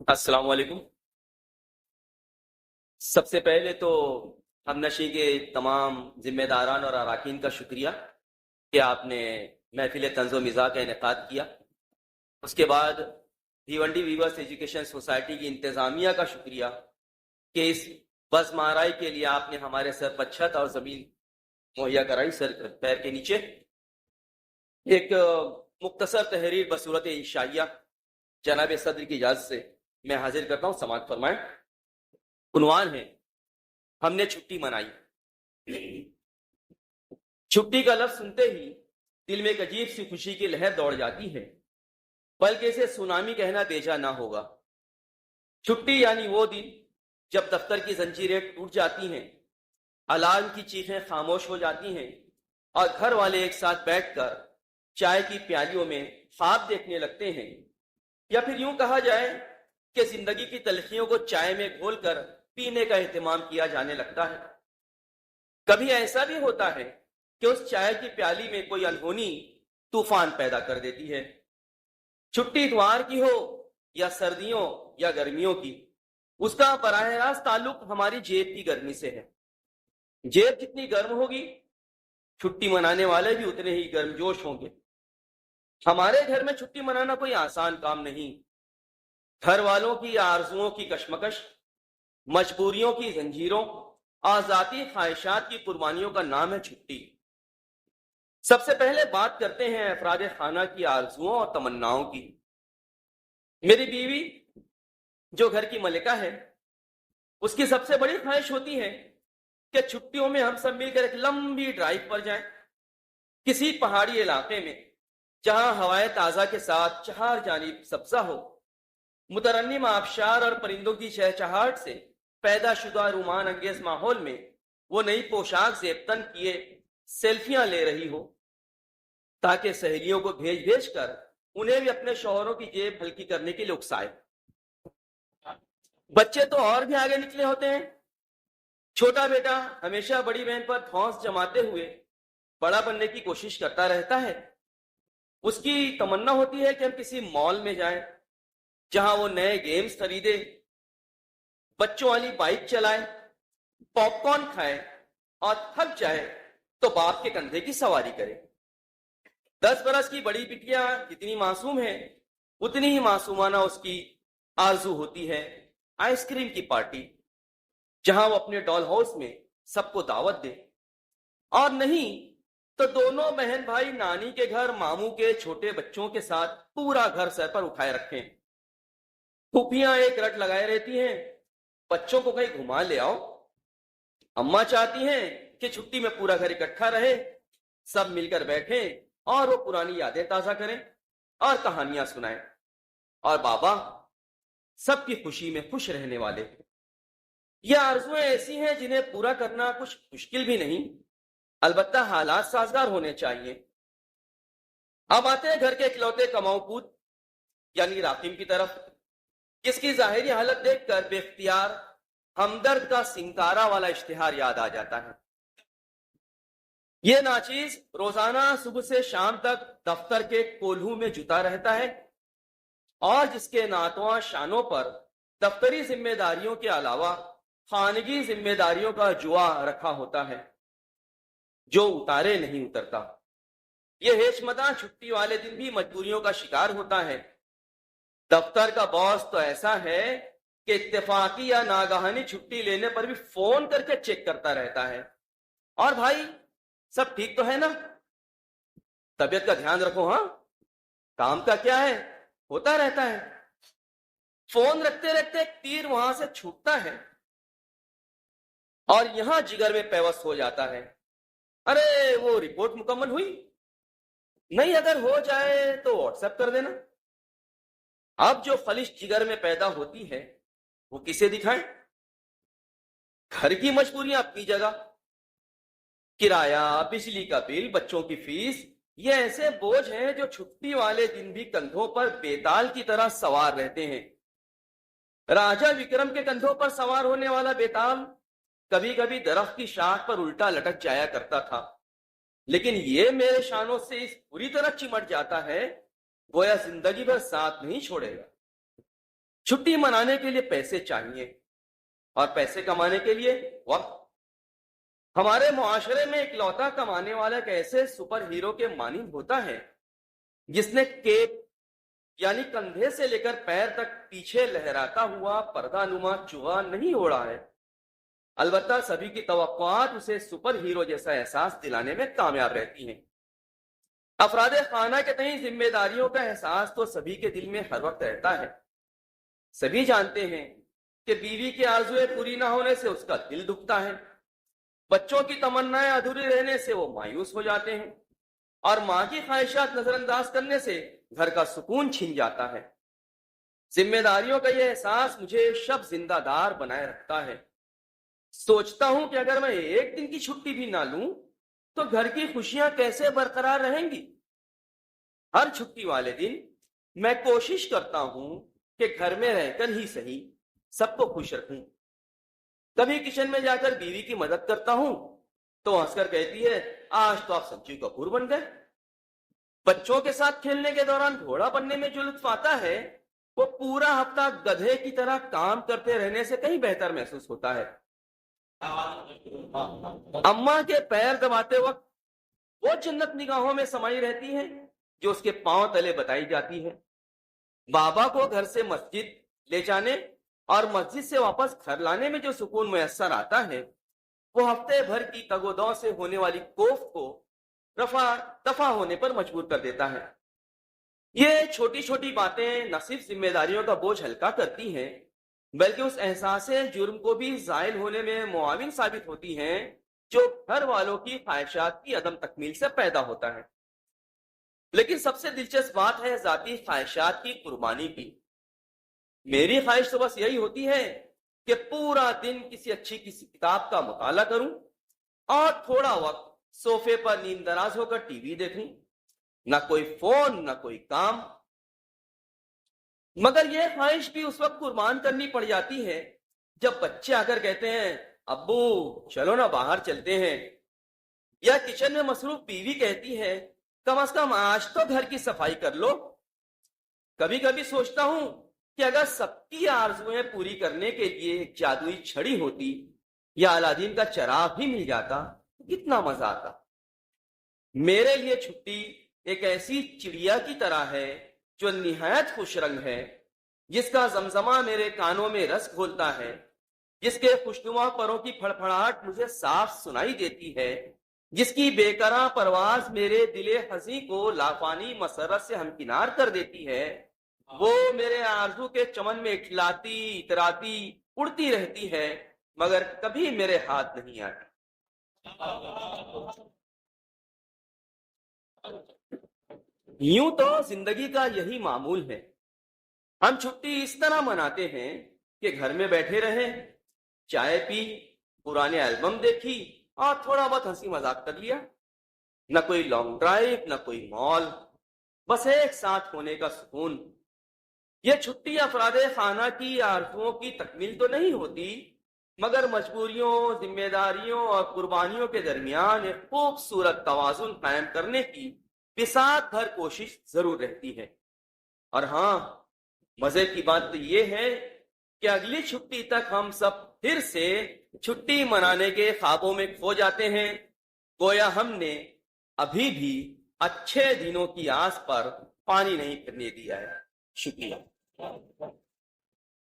السلام علیکم۔ سب سے پہلے تو ہم نشی کے تمام ذمہ داران اور اراکین کا شکریہ کہ آپ نے محفل طنز و مزاح کا انعقاد کیا۔ اس کے بعد بھیونڈی ویورس ایجوکیشن سوسائٹی کی انتظامیہ کا شکریہ کہ اس بزم آرائی کے لیے آپ نے ہمارے سر پر چھت اور زمین مہیا کرائی، سر پیر کے نیچے۔ ایک مختصر تحریر بصورت انشائیہ جناب صدر کی اجازت سے میں حاضر کرتا ہوں، سماعت فرمائیں۔ عنوان ہے ہم نے چھٹی منائی۔ چھٹی کا لفظ سنتے ہی دل میں ایک عجیب سی خوشی کی لہر دوڑ جاتی ہے، بلکہ اسے سونامی کہنا بیجا نہ ہوگا۔ چھٹی یعنی وہ دن جب دفتر کی زنجیریں ٹوٹ جاتی ہیں، الارم کی چیخیں خاموش ہو جاتی ہیں اور گھر والے ایک ساتھ بیٹھ کر چائے کی پیالیوں میں خواب دیکھنے لگتے ہیں، یا پھر یوں کہا جائے کہ زندگی کی تلخیوں کو چائے میں گھول کر پینے کا اہتمام کیا جانے لگتا ہے۔ کبھی ایسا بھی ہوتا ہے کہ اس چائے کی پیالی میں کوئی انہونی طوفان پیدا کر دیتی ہے۔ چھٹی اتوار کی ہو یا سردیوں یا گرمیوں کی، اس کا براہ راست تعلق ہماری جیب کی گرمی سے ہے۔ جیب جتنی گرم ہوگی، چھٹی منانے والے بھی اتنے ہی گرم جوش ہوں گے۔ ہمارے گھر میں چھٹی منانا کوئی آسان کام نہیں۔ گھر والوں کی آرزوؤں کی کشمکش، مجبوریوں کی زنجیروں اور ذاتی خواہشات کی قربانیوں کا نام ہے چھٹی۔ سب سے پہلے بات کرتے ہیں افراد خانہ کی آرزوؤں اور تمناؤں کی۔ میری بیوی جو گھر کی ملکہ ہے، اس کی سب سے بڑی خواہش ہوتی ہے کہ چھٹیوں میں ہم سب مل کر ایک لمبی ڈرائیو پر جائیں، کسی پہاڑی علاقے میں جہاں ہوائے تازہ کے ساتھ چہار جانب سبزہ ہو، مترنم آبشار اور پرندوں کی چہچہاہٹ سے پیدا شدہ رومان انگیز ماحول میں وہ نئی پوشاک زیبتن کیے سیلفیاں لے رہی ہو، تاکہ سہیلیوں کو بھیج بھیج کر انہیں بھی اپنے شوہروں کی جیب ہلکی کرنے کے لیے اکسائے۔ بچے تو اور بھی آگے نکلے ہوتے ہیں۔ چھوٹا بیٹا ہمیشہ بڑی بہن پر دھونس جماتے ہوئے بڑا بننے کی کوشش کرتا رہتا ہے۔ اس کی تمنا ہوتی ہے کہ ہم کسی مال میں جائیں جہاں وہ نئے گیمز خریدے، بچوں والی بائک چلائے، پاپ کارن کھائے اور تھک جائے تو باپ کے کندھے کی سواری کرے۔ 10 برس کی بڑی بٹیا جتنی معصوم ہے، اتنی ہی معصومانہ اس کی آرزو ہوتی ہے آئس کریم کی پارٹی، جہاں وہ اپنے ڈال ہاؤس میں سب کو دعوت دے، اور نہیں تو دونوں بہن بھائی نانی کے گھر ماموں کے چھوٹے بچوں کے ساتھ پورا گھر سر پر اٹھائے رکھیں۔ پھوپھیاں ایک رٹ لگائے رہتی ہیں، بچوں کو کہیں گھما لے آؤ۔ اماں چاہتی ہیں کہ چھٹی میں پورا گھر اکٹھا رہے، سب مل کر بیٹھیں اور وہ پرانی یادیں تازہ کریں اور کہانیاں سنائیں۔ اور بابا سب کی خوشی میں خوش رہنے والے۔ یہ آرزویں ایسی ہیں جنہیں پورا کرنا کچھ مشکل بھی نہیں، البتہ حالات سازگار ہونے چاہیے۔ اب آتے ہیں گھر کے اکلوتے کماؤ پوت یعنی راقم کی طرف، جس کی ظاہری حالت دیکھ کر بے اختیار ہمدرد کا سنکارا والا اشتہار یاد آ جاتا ہے۔ یہ ناچیز روزانہ صبح سے شام تک دفتر کے کولہوں میں جتا رہتا ہے، اور جس کے ناتواں شانوں پر دفتری ذمہ داریوں کے علاوہ خانگی ذمہ داریوں کا جوا رکھا ہوتا ہے، جو اتارے نہیں اترتا۔ یہ ہیچمداں چھٹی والے دن بھی مجبوریوں کا شکار ہوتا ہے۔ دفتر کا باس تو ایسا ہے کہ اتفاقی یا ناگہانی چھٹی لینے پر بھی فون کر کے چیک کرتا رہتا ہے، اور بھائی سب ٹھیک تو ہے نا؟ طبیعت کا دھیان رکھو، ہاں کام کا کیا ہے، ہوتا رہتا ہے۔ فون رکھتے رکھتے ایک تیر وہاں سے چھوٹتا ہے اور یہاں جگر میں پیوست ہو جاتا ہے، ارے وہ رپورٹ مکمل ہوئی نہیں، اگر ہو جائے تو واٹس ایپ کر دینا۔ اب جو خلش جگر میں پیدا ہوتی ہے وہ کسے دکھائیں؟ گھر کی مجبوریاں اپنی جگہ، کرایہ، بجلی کا بل، بچوں کی فیس، یہ ایسے بوجھ ہیں جو چھٹی والے دن بھی کندھوں پر بیتال کی طرح سوار رہتے ہیں۔ راجہ وکرم کے کندھوں پر سوار ہونے والا بیتال کبھی کبھی درخت کی شاخ پر الٹا لٹک جایا کرتا تھا، لیکن یہ میرے شانوں سے اس پوری طرح چمٹ جاتا ہے گویا زندگی بھر ساتھ نہیں چھوڑے گا۔ چھٹی منانے کے لیے پیسے چاہیے اور پیسے کمانے کے لیے وقت. ہمارے معاشرے میں اکلوتا کمانے والا ایک ایسے سپر ہیرو کے مانند ہوتا ہے جس نے کیپ یعنی کندھے سے لے کر پیر تک پیچھے لہراتا ہوا پردہ نما چوغا نہیں اوڑا ہے. البتہ سبھی کی توقعات اسے سپر ہیرو جیسا احساس دلانے میں کامیاب رہتی ہیں. افراد خانہ کے تئیں ذمہ داریوں کا احساس تو سبھی کے دل میں ہر وقت رہتا ہے. سبھی جانتے ہیں کہ بیوی کی آرزویں پوری نہ ہونے سے اس کا دل دکھتا ہے، بچوں کی تمنائیں ادھوری رہنے سے وہ مایوس ہو جاتے ہیں، اور ماں کی خواہشات نظر انداز کرنے سے گھر کا سکون چھن جاتا ہے. ذمہ داریوں کا یہ احساس مجھے شب زندہ دار بنائے رکھتا ہے. سوچتا ہوں کہ اگر میں ایک دن کی چھٹی بھی نہ لوں تو گھر کی خوشیاں کیسے برقرار رہیں گی. ہر چھٹی والے دن میں کوشش کرتا ہوں کہ گھر میں رہ کر ہی صحیح سب کو خوش رکھوں. کبھی کچن میں جا کر بیوی کی مدد کرتا ہوں تو ہنس کر کہتی ہے آج تو آپ سبزی کپور بن گئے. بچوں کے ساتھ کھیلنے کے دوران گھوڑا بننے میں جو لطف آتا ہے وہ پورا ہفتہ گدھے کی طرح کام کرتے رہنے سے کہیں بہتر محسوس ہوتا ہے. اماں کے پیر دباتے وقت وہ جنت نگاہوں میں سمائی رہتی ہے جو اس کے پاؤں تلے بتائی جاتی ہے. بابا کو گھر سے مسجد لے جانے اور مسجد سے واپس گھر لانے میں جو سکون میسر آتا ہے وہ ہفتے بھر کی تگ و دو سے ہونے والی کوفت کو دفع ہونے پر مجبور کر دیتا ہے. یہ چھوٹی چھوٹی باتیں نہ صرف ذمہ داریوں کا بوجھ ہلکا کرتی ہیں بلکہ اس احساس جرم کو بھی زائل ہونے میں معاون ثابت ہوتی ہیں جو گھر والوں کی خواہشات کی عدم تکمیل سے پیدا ہوتا ہے. لیکن سب سے دلچسپ بات ہے ذاتی خواہشات کی قربانی کی. میری خواہش تو بس یہی ہوتی ہے کہ پورا دن کسی اچھی کتاب کا مطالعہ کروں اور تھوڑا وقت صوفے پر نیند دراز ہو کر ٹی وی دیکھوں. نہ کوئی فون نہ کوئی کام. مگر یہ خواہش بھی اس وقت قربان کرنی پڑ جاتی ہے جب بچے آ کر کہتے ہیں ابو چلو نا باہر چلتے ہیں، یا کچن میں مصروف بیوی کہتی ہے کم از کم آج تو گھر کی صفائی کر لو. کبھی کبھی سوچتا ہوں کہ اگر سب کی آرزویں پوری کرنے کے لیے ایک جادوئی چھڑی ہوتی یا الادین کا چراغ بھی مل جاتا تو کتنا مزہ آتا. میرے لیے چھٹی ایک ایسی چڑیا کی طرح ہے جو نہایت خوش رنگ ہے، جس کا زمزمہ میرے کانوں میں رس گھولتا ہے، جس کے خوشنما پروں کی پھڑپھڑاہٹ مجھے صاف سنائی دیتی ہے، جس کی بے قرار پرواز میرے دل حزین کو لافانی مسرت سے ہمکنار کر دیتی ہے. وہ میرے آرزو کے چمن میں اٹھلاتی اتراتی اڑتی رہتی ہے مگر کبھی میرے ہاتھ نہیں آتی. یوں تو زندگی کا یہی معمول ہے. ہم چھٹی اس طرح مناتے ہیں کہ گھر میں بیٹھے رہیں، چائے پی، پرانے البم دیکھی اور تھوڑا بہت ہنسی مذاق کر لیا. نہ کوئی لانگ ڈرائیو نہ کوئی مال، بس ایک ساتھ ہونے کا سکون. یہ چھٹی افراد خانہ کی آرزوؤں کی تکمیل تو نہیں ہوتی مگر مجبوریوں، ذمہ داریوں اور قربانیوں کے درمیان ایک خوبصورت توازن قائم کرنے کی بساط بھر کوشش ضرور رہتی ہے. اور ہاں، مزے کی بات تو یہ ہے کہ اگلی چھٹی تک ہم سب پھر سے چھٹی منانے کے خوابوں میں کھو جاتے ہیں، گویا ہم نے ابھی بھی اچھے دنوں کی آس پر پانی نہیں پھرنے دیا ہے. شکریہ.